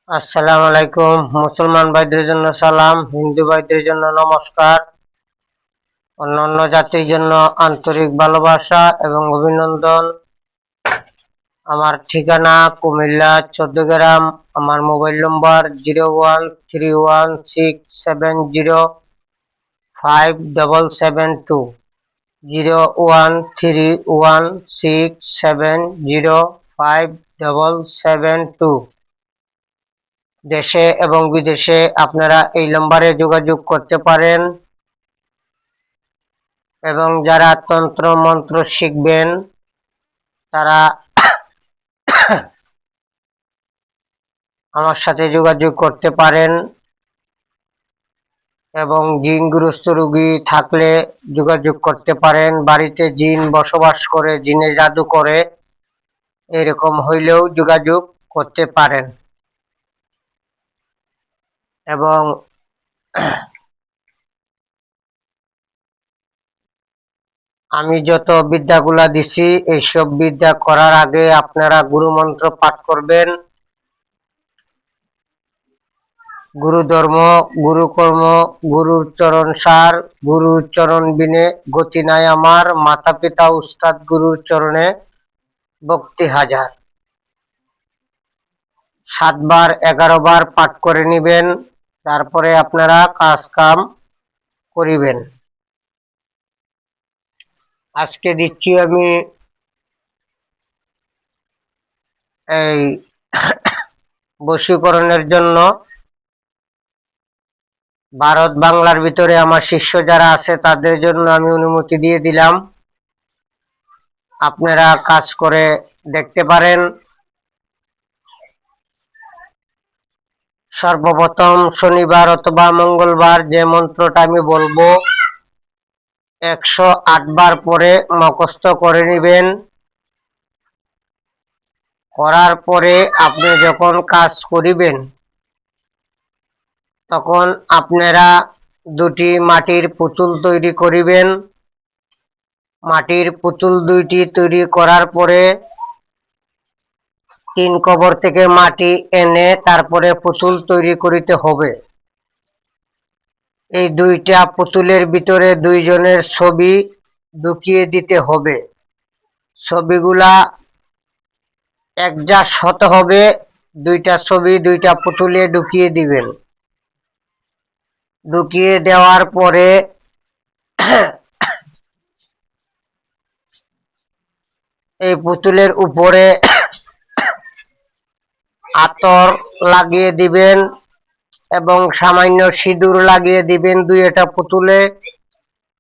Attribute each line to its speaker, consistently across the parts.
Speaker 1: আসসালামু আলাইকুম। মুসলমান ভাইদের জন্য সালাম, হিন্দু ভাইদের জন্য নমস্কার, অন্যান্য জাতির জন্য আন্তরিক ভালোবাসা এবং অভিনন্দন। আমার ঠিকানা কুমিল্লা ১৪ গ্রাম। আমার মোবাইল নম্বর 013167057772, 013167057772। দেশে এবং বিদেশে আপনারা এই নম্বরে যোগাযোগ করতে পারেন। এবং যারা তন্ত্র মন্ত্র শিখবেন তারা আমার সাথে যোগাযোগ করতে পারেন। এবং জিনগ্রস্ত রোগী থাকলে যোগাযোগ করতে পারেন। বাড়িতে জিন বসবাস করে, জিনে জাদু করে, এরকম হইলেও যোগাযোগ করতে পারেন। এবং আমি যত বিদ্যাগুলা দিছি এইসব বিদ্যা করার আগে আপনারা গুরু মন্ত্র পাঠ করবেন। গুরু ধর্ম, গুরু কর্ম, গুরুর চরণ সার, গুরুর চরণ বিনে গতি নাই আমার, মাতা পিতা উস্তাদ গুরুর চরণে ভক্তি হাজার। 7 বার 11 বার পাঠ করে নিবেন, তারপরে আপনারা কাজ কাম করিবেন। আজকে দিচ্ছি আমি এই বশীকরণের জন্য ভারত বাংলার ভিতরে আমার শিষ্য যারা আছে তাদের জন্য আমি অনুমতি দিয়ে দিলাম। আপনারা কাজ করে দেখতে পারেন। সর্বপ্রথম শনিবার অথবা মঙ্গলবার যে মন্ত্রটা আমি বলবো 108 বার পরে মুখস্থ করে নিবেন। করার পরে আপনি যখন কাজ করিবেন তখন আপনারা 2টি মাটির পুতুল তৈরি করিবেন। মাটির পুতুল 2টি তৈরি করার পরে 3 কবর থেকে মাটি এনে তারপরে পুতুল তৈরি করিতে হবে। এই 2টা পুতুলের ভিতরে 2 জনের ছবি ঢুকিয়ে দিতে হবে। ছবিগুলা একজাস্ট হতে হবে। 2টা ছবি 2টা পুতুলে ঢুকিয়ে দিবেন। ঢুকিয়ে দেওয়ার পরে এই পুতুলের উপরে আতর লাগিয়ে দিবেন এবং সামান্য সিঁদুর লাগিয়ে দিবেন। 2টা পুতুলে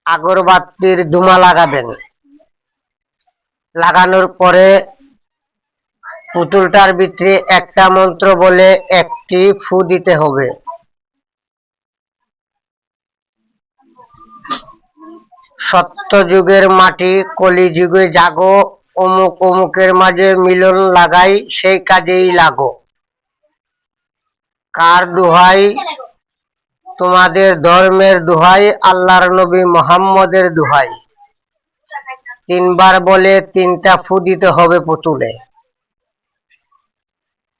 Speaker 1: আগরবাতির ধুমা লাগাবেন। লাগানোর পরে পুতুলটার ভিতরে একটা মন্ত্র বলে একটি ফু দিতে হবে। সত্যযুগের মাটি কলিযুগে জাগো, অমুক অমুকের মাঝে মিলন লাগাই, সেই কাজেই লাগো। কার দোহাই? তোমাদের ধর্মের দোহাই, আল্লাহর নবী মুহাম্মদের দোহাই। 3 বার বলে 3টা ফু দিতে হবে পুতুলে।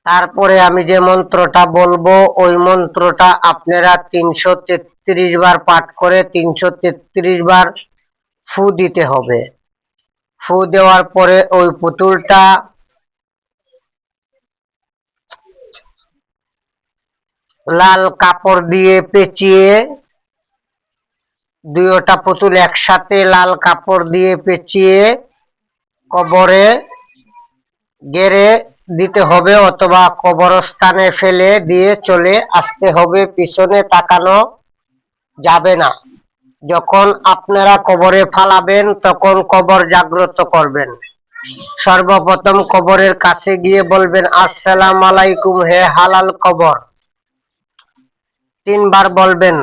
Speaker 1: তারপরে আমি যে মন্ত্রটা বলবো ওই মন্ত্রটা আপনারা 333 বার পাঠ করে 333 বার ফু দিতে হবে। ফু দেওয়ার পরে ওই পুতুলটা লাল কাপড় দিয়ে পেঁচিয়ে, 2টা পুতুল একসাথে লাল কাপড় দিয়ে পেঁচিয়ে কবরে গেড়ে দিতে হবে অথবা কবরস্থানে ফেলে দিয়ে চলে আসতে হবে। পিছনে তাকানো যাবে না। যখন আপনারা কবরে ফালাবেন তখন কবর জাগ্রত করবেন। সর্বপ্রথম কবরের কাছে গিয়ে বলবেন আসসালামু আলাইকুম হে হালাল কবর। 3 বার বলবেন।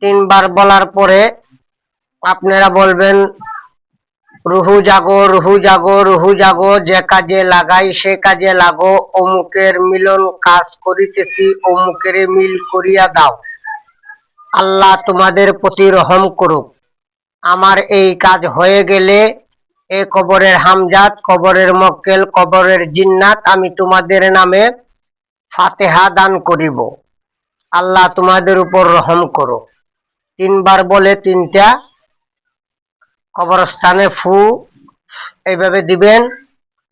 Speaker 1: 3 বার বলার পরে আপনারা বলবেন রুহু জাগো, রুহু জাগো, রুহু জাগো, যে কাজে লাগাই সে কাজে লাগো, অমুকের মিলন কাজ করিতেছি, অমুকের মিল করিয়া দাও। আল্লাহ তোমাদের প্রতি রহম করুক। আমার এই কাজ হয়ে গেলে এ কবরের হামজাত, কবরের মক্কেল, কবরের জিন্নাত আমি তোমাদের নামে ফাতিহা দান করিব, আল্লাহ তোমাদের উপর রহম করো। 3 বার বলে 3টা কবরস্থানে ফু এইভাবে দিবেন।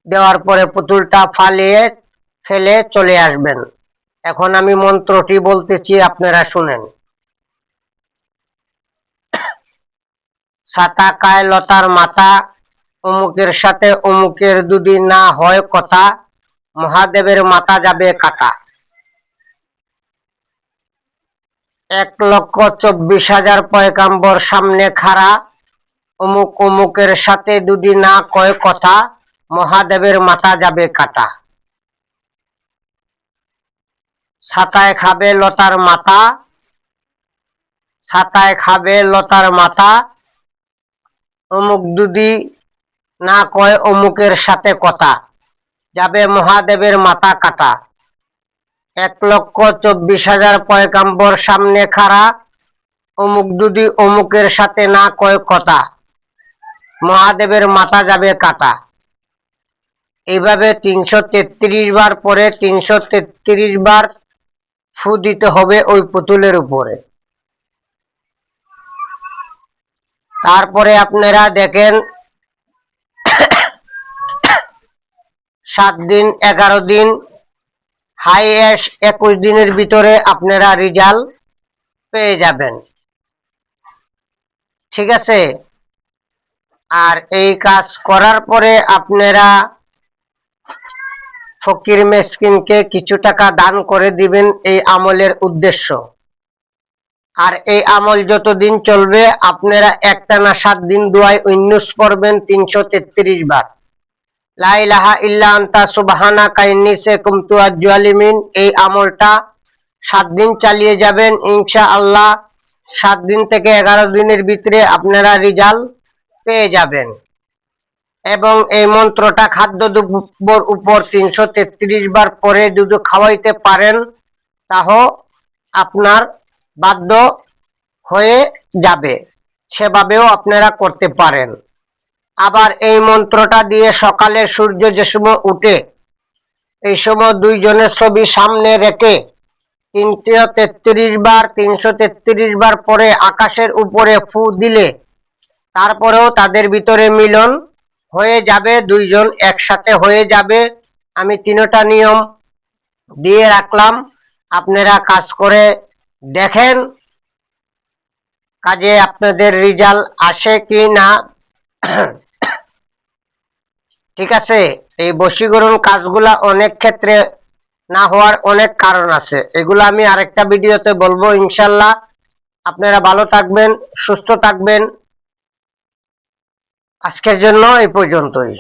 Speaker 1: দেওয়ার পরে পুতুলটা ফেলে চলে আসবেন। এখন আমি মন্ত্রটি বলতেছি, আপনারা শুনেন। ছাতাকায় লতার মাথা, অমুকের সাথে অমুকের যদি না হয় কথা, মহাদেবের মাথা যাবে কাটা। 1,24,000 পয়গাম্বর সামনে খাড়া, অমুক অমুকের সাথে যদি না কয় কথা, মহাদেবের মাথা যাবে কাটা। ছাতায় খাবে লতার মাথা, ছাতায় খাবে লতার মাথা, অমুক যদি না কয় অমুকের সাথে কথা, যাবে মহাদেবের মাথা কাটা। 1,24,000 পয়গাম্বর সামনে খাড়া, অমুক যদি অমুকের সাথে না কয় কথা, মহাদেবের মাথা যাবে কাটা। এইভাবে 333 বার পরে 333 বার ফু দিতে হবে ওই পুতুলের উপরে। তারপরে আপনারা দেখেন 7 দিন 11 দিন হাইয়েস্ট 21 দিনের ভিতরে আপনারা রেজাল্ট পেয়ে যাবেন। ঠিক আছে? আর এই কাজ করার পরে আপনারা ফকির মিসকিনকে কিছু টাকা দান করে দিবেন, এই আমলের উদ্দেশ্য। আর এই আমল যতদিন চলবে আপনারা একটানা 7 দিন দোয়ায় উন্নুস পড়বেন 333 বার। লা ইলাহা ইল্লা আনতা সুবহানাকা ইন্নী কুনতু মিনাজ জালিমিন। এই আমলটা 7 দিন চালিয়ে যাবেন ইনশাআল্লাহ। 7 দিন থেকে 11 দিনের ভিতরে আপনারা রেজাল্ট পেয়ে যাবেন। এবং এই মন্ত্রটা খাদ্যদ্রব্যর উপর 333 বার পরে যদি খাওয়াইতে পারেন, তাহলে আপনার বাধ্য হয়ে যাবে। সেভাবেও আপনারা করতে পারেন। আবার এই মন্ত্রটা দিয়ে সকালে সূর্য যে সময় উঠে, এই সময় 2 জনের ছবি সামনে রেখে 333 বার পরে আকাশের উপরে ফু দিলে, তারপরেও তাদের ভিতরে মিলন হয়ে যাবে, 2 জন একসাথে হয়ে যাবে। আমি 3টা নিয়ম দিয়ে রাখলাম, আপনারা কাজ করে দেখেন কাজে আপনাদের রেজাল্ট আসে কি না। ঠিক আছে? এই বশীকরণ কাজগুলা অনেক ক্ষেত্রে না হওয়ার অনেক কারণ আছে, এগুলো আমি আরেকটা ভিডিওতে বলবো ইনশাল্লাহ। আপনারা ভালো থাকবেন, সুস্থ থাকবেন। আজকের জন্য এই পর্যন্তই।